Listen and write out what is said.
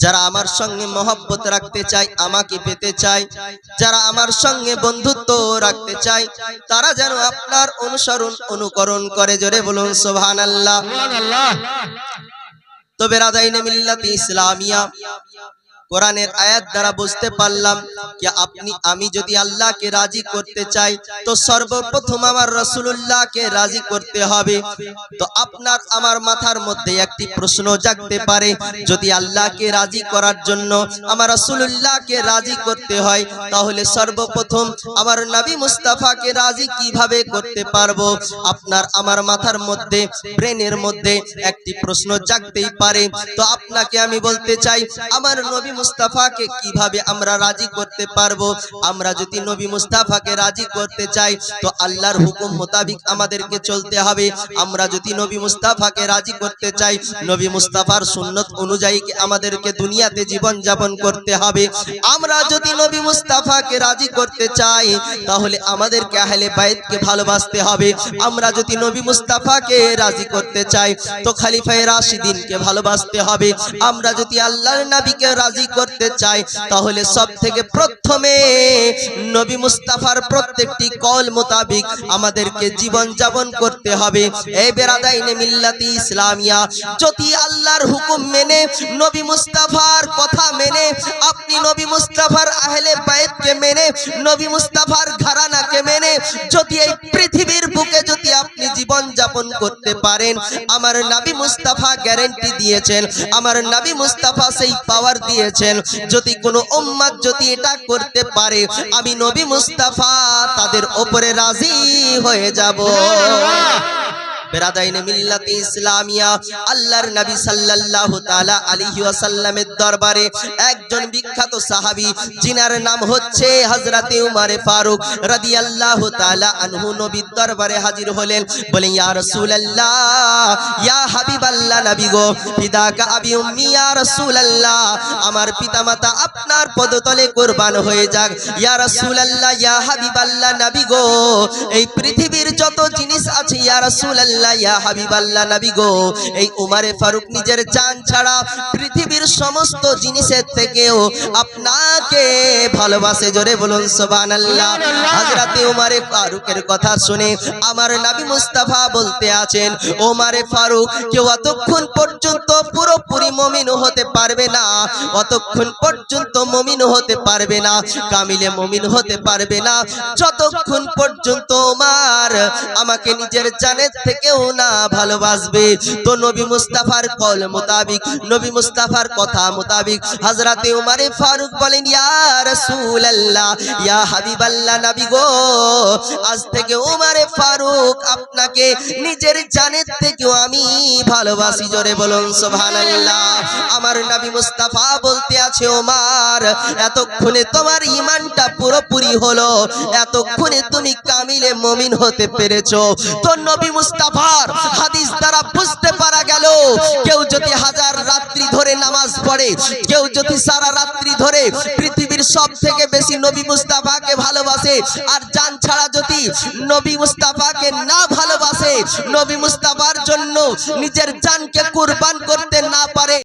যারা আমার সঙ্গে মহব্বত রাখতে চায়, আমাকে পেতে চায়, যারা আমার সঙ্গে বন্ধুত্ব রাখতে চায়, তারা যেন আপনার অনুসরণ অনুকরণ করে। জোরে বলুন সুবহানাল্লাহ। তো বেরাদাইনে মিল্লাতে ইসলামিয়া, কোরআনের আয়াত দ্বারা বুঝতে পারলাম যে আমি যদি আল্লাহকে রাজি করতে চাই তো সর্বপ্রথম আমার রাসূলুল্লাহকে রাজি করতে হবে। তো আপনার আমার মাথার মধ্যে একটি প্রশ্ন জাগতে পারে, যদি আল্লাহকে রাজি করার জন্য আমার রাসূলুল্লাহকে রাজি করতে হয় তাহলে সর্বপ্রথম আমার নবী মুস্তাফাকে রাজি কিভাবে করতে পারবো? আপনার আমার মাথার মধ্যে, ব্রেনের মধ্যে একটি প্রশ্ন জাগতেই পারে। তো আপনাকে আমি বলতে চাই, আমার নবী মুস্তাফাকে কিভাবে আমরা রাজি করতে পারবো? আমরা যদি নবী মুস্তাফাকে রাজি করতে চাই তো আল্লাহর হুকুম মোতাবেক আমাদেরকে চলতে হবে। আমরা যদি নবী মুস্তাফাকে রাজি করতে চাই, নবী মুস্তাফার সুন্নত অনুযায়ী আমাদেরকে দুনিয়াতে জীবন যাপন করতে হবে। আমরা যদি নবী মুস্তাফাকে রাজি করতে চাই তাহলে আমাদেরকে আহলে বাইতকে ভালোবাসতে হবে। আমরা যদি নবী মুস্তাফাকে রাজি করতে চাই তো খলিফায়ে রাশিদিনকে ভালোবাসতে হবে। আমরা যদি আল্লাহর নবীকে রাজি করতে চাই তাহলে সবথেকে প্রথমে নবী মুস্তাফার প্রত্যেকটি কল মোতাবেক আমাদেরকে জীবন যাপন করতে হবে। এই বেরাদাইনে মিল্লাতি ইসলামিয়া, যদি আল্লাহর হুকুম মেনে, নবী মুস্তাফার কথা মেনে, আপনি নবী মুস্তাফার আহলে বাইতকে মেনে, নবী মুস্তাফার ঘরানাকে মেনে যদি এই পৃথিবীর বুকে যদি আপনি জীবন যাপন করতে পারেন, আমার নবী মুস্তাফা গ্যারান্টি দিয়েছেন, আমার নবী মুস্তাফা সেই পাওয়ার দিয়েছেন, যদি কোনো উম্মত যদি এটা করতে পারে আমি নবী মুস্তাফা তাদের উপরে রাজি হয়ে যাব। বেরাদাইনে মিল্লাতে ইসলামিয়া, আল্লাহর নবী সাল্লাল্লাহু তাআলা আলাইহি ওয়াসাল্লামের দরবারে একজন বিখ্যাত সাহাবী, যিনার নাম হচ্ছে হযরতে উমর ফারুক রাদিয়াল্লাহু তাআলা আনহু নবীর দরবারে হাজির হলেন। বলেন, ইয়া রাসূলুল্লাহ, ইয়া হাবিবাল্লাহ, নবী গো, ফিদাকা আবি উম্মি, ইয়া রাসূলুল্লাহ, আমার পিতামাতা আপনার পদতলে কুরবান হয়ে যাক। ইয়া রাসূলুল্লাহ, ইয়া হাবিবাল্লাহ, নবী গো, এই পৃথিবীর যত জিনিস আছে, ইয়া রাসূলুল্লাহ, ইয়া হাবিবাল্লাহ, নবী গো, এই উমরে ফারুক নিজের জান ছাড়া পৃথিবীর সমস্ত জিনিসের থেকেও আপনাকে ভালোবাসে। জোরে বলুন সুবহানাল্লাহ। হযরতে উমরে ফারুকের কথা শুনে আমার নবী মুস্তাফা বলতে আছেন, উমরে ফারুক, কেউ অতক্ষণ পর্যন্ত পুরোপুরি মুমিন হতে পারবে না, অতক্ষণ পর্যন্ত মুমিন হতে পারবে না, কামিলে মুমিন হতে পারবে না, যতক্ষণ পর্যন্ত উমর আমাকে নিজের জানের থেকেও না ভালোবাসবে। তো নবী মুস্তাফার কল মোতাবেক, নবী মুস্তাফার কথা মোতাবেক হযরতে উমরে ফারুক বলেন, ইয়া রাসূলুল্লাহ, ইয়া হাবিবাল্লাহ, নবী গো, আজ থেকে উমরে ফারুক আপনাকে নিজের জানের থেকেও আমি ভালোবাসি। জোরে বলুন সুবহানাল্লাহ। আমার নবী মুস্তাফা বলতে আছে, ওমর, এতক্ষণে তোমার ঈমানটা পুরোপুরি হলো, এতক্ষণে তুমি কামিলে মুমিন হতে পেরেছো। তো নবী মুস্তাফার হাদিস দ্বারা বুঝতে পারা গেল, কেউ যদি হাজার রাত্রি ধরে নামাজ পড়ে, কেউ যদি সারা রাত্রি ধরে পৃথিবীর সব থেকে বেশি নবী মুস্তাফাকে ভালোবাসে, আর জান ছাড়া যদি নবী মুস্তাফাকে না ভালোবাসে, নবী মুস্তাফার জন্য নিজের জানকে কুরবান করতে না পারে,